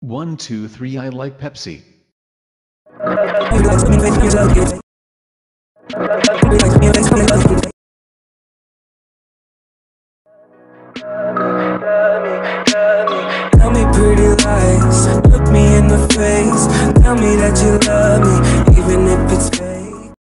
1, 2, 3. I like Pepsi. Tell me pretty lies, look me in the face. Tell me that you love me, even if it's